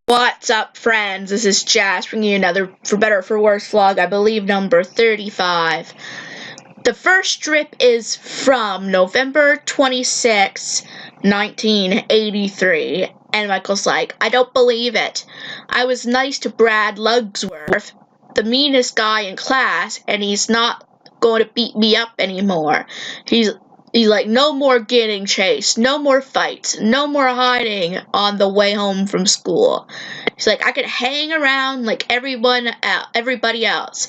What's up, friends? This is Jazz bringing you another For Better or For Worse vlog, I believe number 35. The first strip is from November 26, 1983, and Michael's like, I don't believe it. I was nice to Brad Lugsworth, the meanest guy in class, and he's not going to beat me up anymore. He's like, no more getting chased, no more fights, no more hiding on the way home from school. He's like, I could hang around like everybody else.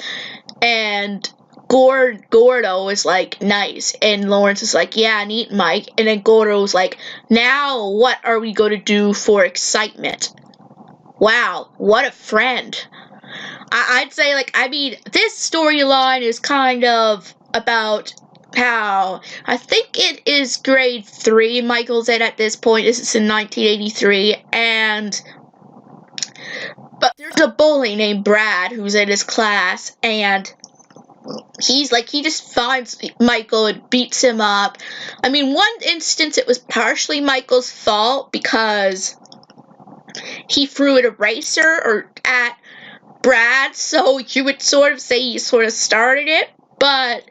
And Gordo is like, nice. And Lawrence is like, yeah, neat, Mike. And then Gordo's like, now what are we going to do for excitement? Wow, what a friend. I'd say, this storyline is kind of about how I think it is grade 3 Michael's in at this point. This is in 1983, but there's a bully named Brad who's in his class, and he just finds Michael and beats him up. I mean, one instance it was partially Michael's fault because he threw an eraser at Brad, so you would sort of say he sort of started it, but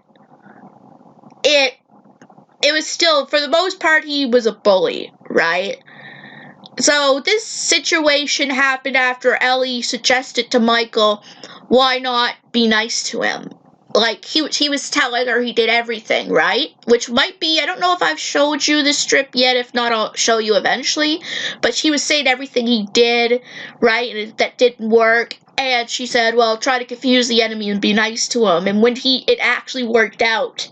it was still, for the most part, he was a bully, right? So this situation happened after Ellie suggested to Michael, why not be nice to him? Like, he was telling her he did everything, right? Which might be, I don't know if I've showed you this strip yet. If not, I'll show you eventually. But she was saying everything he did, right? And that didn't work. And she said, well, try to confuse the enemy and be nice to him. And when it actually worked out.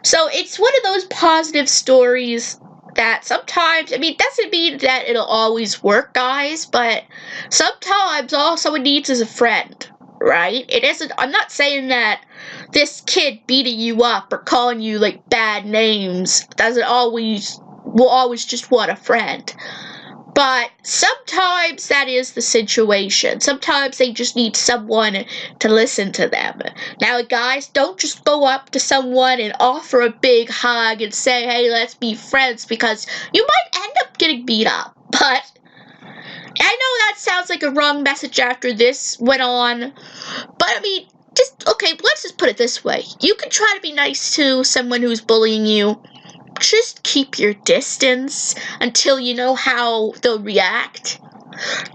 So it's one of those positive stories that sometimes, I mean, doesn't mean that it'll always work, guys. But sometimes all someone needs is a friend, right? It isn't, I'm not saying that this kid beating you up or calling you, like, bad names will always just want a friend. But sometimes that is the situation. Sometimes they just need someone to listen to them. Now, guys, don't just go up to someone and offer a big hug and say, hey, let's be friends, because you might end up getting beat up. But I know that sounds like a wrong message after this went on. But, I mean, let's just put it this way. You can try to be nice to someone who's bullying you. Just keep your distance until you know how they'll react.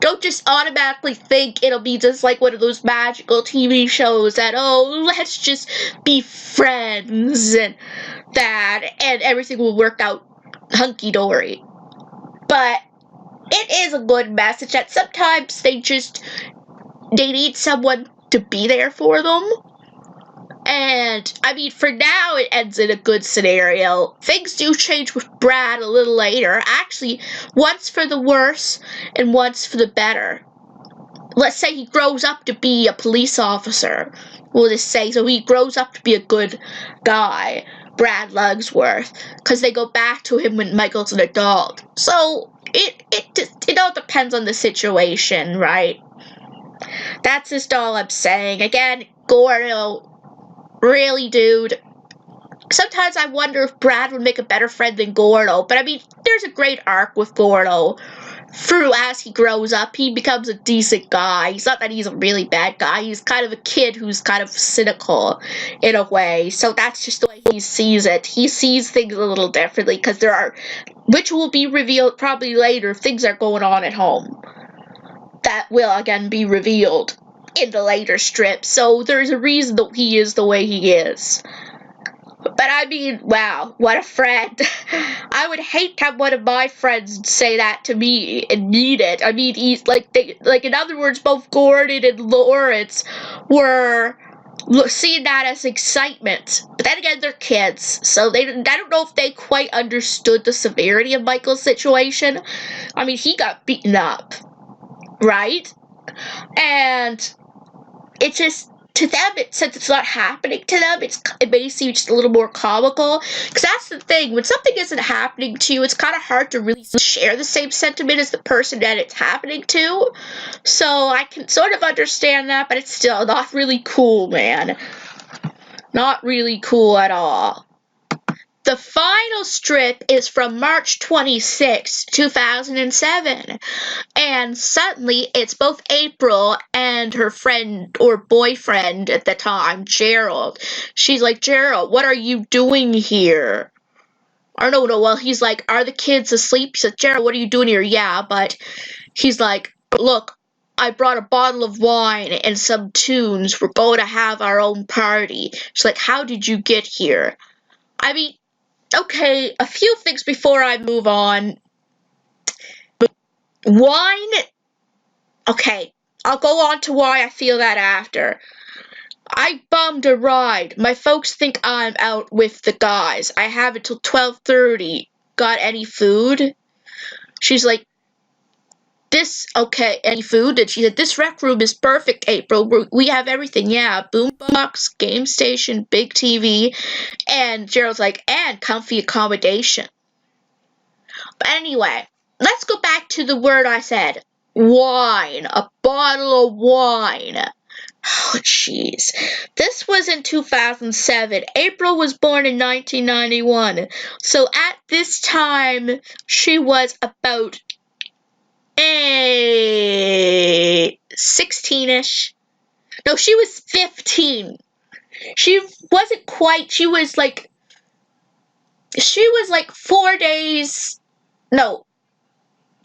Don't just automatically think it'll be just like one of those magical TV shows that, oh, let's just be friends and everything will work out hunky-dory. But it is a good message that sometimes they need someone to be there for them. And, I mean, for now, it ends in a good scenario. Things do change with Brad a little later. Actually, once for the worse and once for the better. Let's say he grows up to be a police officer. We'll just say, so he grows up to be a good guy, Brad Lugsworth, because they go back to him when Michael's an adult. So, it all depends on the situation, right? That's just all I'm saying. Again, Gordo, really, dude. Sometimes I wonder if Brad would make a better friend than Gordo. But, I mean, there's a great arc with Gordo. As he grows up, he becomes a decent guy. It's not that he's a really bad guy. He's kind of a kid who's kind of cynical in a way. So that's just the way he sees it. He sees things a little differently because which will be revealed probably later, things are going on at home. That will, again, be revealed in the later strips, so there's a reason that he is the way he is. But I mean, wow, what a friend. I would hate to have one of my friends say that to me and mean it. I mean, he's in other words, both Gordon and Lawrence were seeing that as excitement. But then again, they're kids, so I don't know if they quite understood the severity of Michael's situation. I mean, he got beaten up, right? And it just, to them, since it's not happening to them, it may seem just a little more comical. Because that's the thing, when something isn't happening to you, it's kind of hard to really share the same sentiment as the person that it's happening to. So I can sort of understand that, but it's still not really cool, man. Not really cool at all. The final strip is from March 26, 2007. And suddenly it's both April and her friend or boyfriend at the time, Gerald. She's like, Gerald, what are you doing here? Or no, well, he's like, are the kids asleep? She's like, Gerald, what are you doing here? Yeah, but he's like, look, I brought a bottle of wine and some tunes. We're going to have our own party. She's like, how did you get here? I mean, okay, a few things before I move on. Wine, okay, I'll go on to why I feel that after. I bummed a ride. My folks think I'm out with the guys. I have until 12:30. Got any food? She's like, any food? And she said, this rec room is perfect, April. We have everything, yeah. Boombox, game station, big TV. And Gerald's like, and comfy accommodation. But anyway, let's go back to the word I said. Wine. A bottle of wine. Oh, jeez. This was in 2007. April was born in 1991. So at this time, she was about 16-ish. No, she was 15. She wasn't quite, she was like 4 days, no,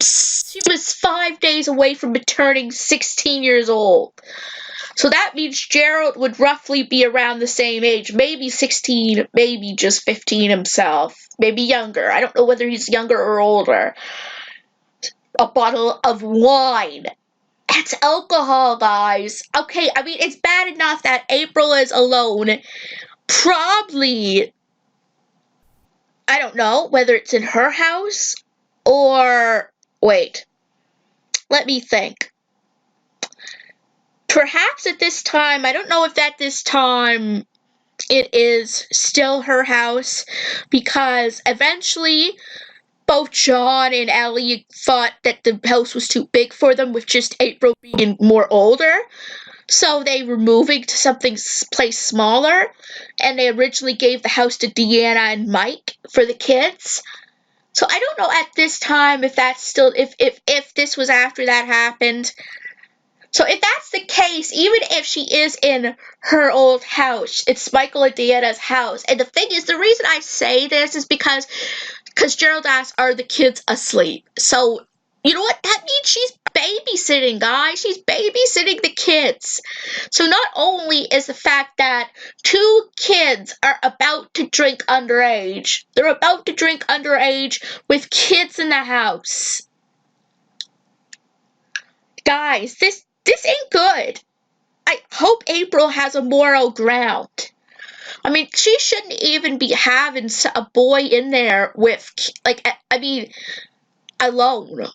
she was 5 days away from turning 16 years old. So that means Gerald would roughly be around the same age, maybe 16, maybe just 15 himself, maybe younger. I don't know whether he's younger or older. A bottle of wine. That's alcohol, guys. Okay, I mean, it's bad enough that April is alone. Probably, I don't know whether it's in her house or, wait, let me think. Perhaps at this time, I don't know if at this time it is still her house, because eventually both John and Ellie thought that the house was too big for them, with just April being more older. So they were moving to place smaller, and they originally gave the house to Deanna and Mike for the kids. So I don't know at this time if that's still, if this was after that happened. So if that's the case, even if she is in her old house, it's Michael and Deanna's house. And the thing is, the reason I say this is because Gerald asked, are the kids asleep? So, you know what? That means she's babysitting, guys. She's babysitting the kids. So not only is the fact that 2 kids are about to drink underage, they're about to drink underage with kids in the house. Guys, this ain't good. I hope April has a moral ground. I mean, she shouldn't even be having a boy in there with, alone.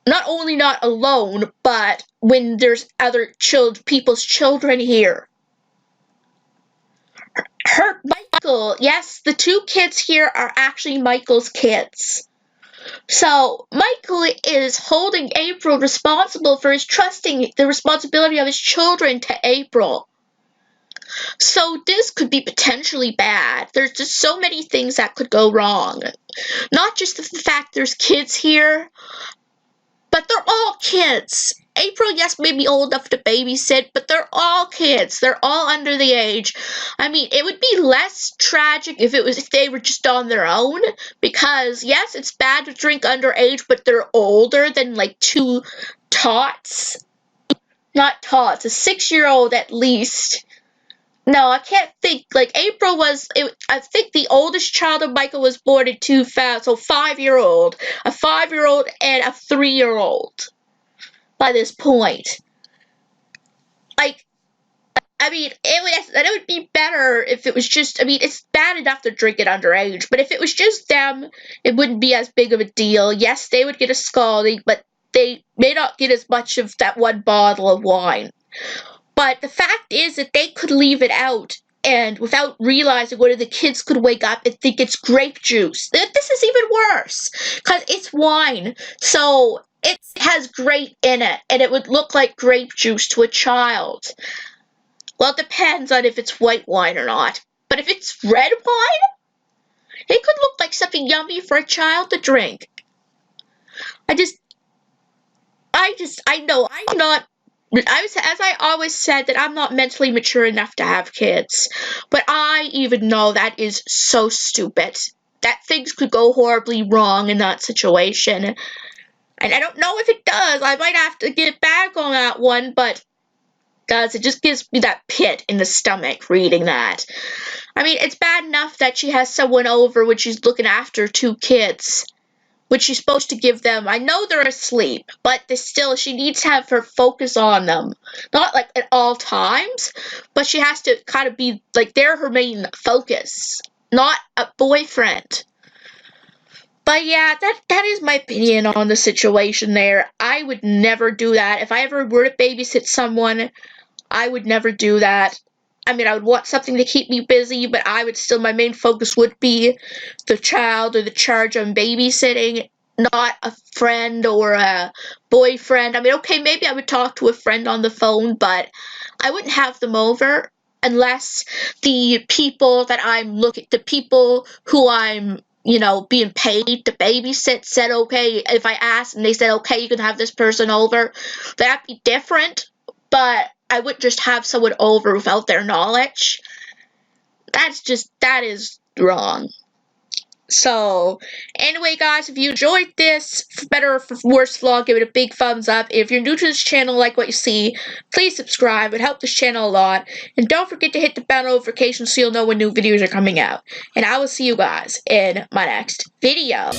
Not only not alone, but when there's other people's children here. Michael, yes, the 2 kids here are actually Michael's kids. So, Michael is holding April responsible for trusting the responsibility of his children to April. So this could be potentially bad. There's just so many things that could go wrong. Not just the fact there's kids here, but they're all kids. April, yes, may be old enough to babysit, but they're all kids. They're all under the age. I mean, it would be less tragic if they were just on their own, because yes, it's bad to drink underage, but they're older than 2 tots. Not tots, a 6-year-old at least. No, I can't think. April was, I think the oldest child of Michael was born in 2000, so 5-year-old. A 5-year-old and a 3-year-old by this point. It would be better if it was just, it's bad enough to drink it underage, but if it was just them, it wouldn't be as big of a deal. Yes, they would get a scalding, but they may not get as much of that one bottle of wine. But the fact is that they could leave it out, and without realizing whether the kids could wake up and think it's grape juice. This is even worse, because it's wine, so it has grape in it, and it would look like grape juice to a child. Well, it depends on if it's white wine or not. But if it's red wine, It could look like something yummy for a child to drink. I know I'm not. As I always said, that I'm not mentally mature enough to have kids. But I even know that is so stupid. That things could go horribly wrong in that situation. And I don't know if it does. I might have to get back on that one, but it just gives me that pit in the stomach reading that. I mean, it's bad enough that she has someone over when she's looking after 2 kids, which she's supposed to give them. I know they're asleep, but she needs to have her focus on them. Not like at all times, but she has to kind of be like they're her main focus, not a boyfriend. But yeah, that is my opinion on the situation there. I would never do that. If I ever were to babysit someone, I would never do that. I mean, I would want something to keep me busy, but my main focus would be the child or the charge I'm babysitting, not a friend or a boyfriend. I mean, okay, maybe I would talk to a friend on the phone, but I wouldn't have them over unless the people who I'm being paid to babysit said, okay, if I asked and they said, okay, you can have this person over, that'd be different, but I wouldn't just have someone over without their knowledge. That is wrong. So, anyway, guys, if you enjoyed this, for better or for worse vlog, give it a big thumbs up. If you're new to this channel, like what you see, please subscribe. It helps this channel a lot. And don't forget to hit the bell notification so you'll know when new videos are coming out. And I will see you guys in my next video.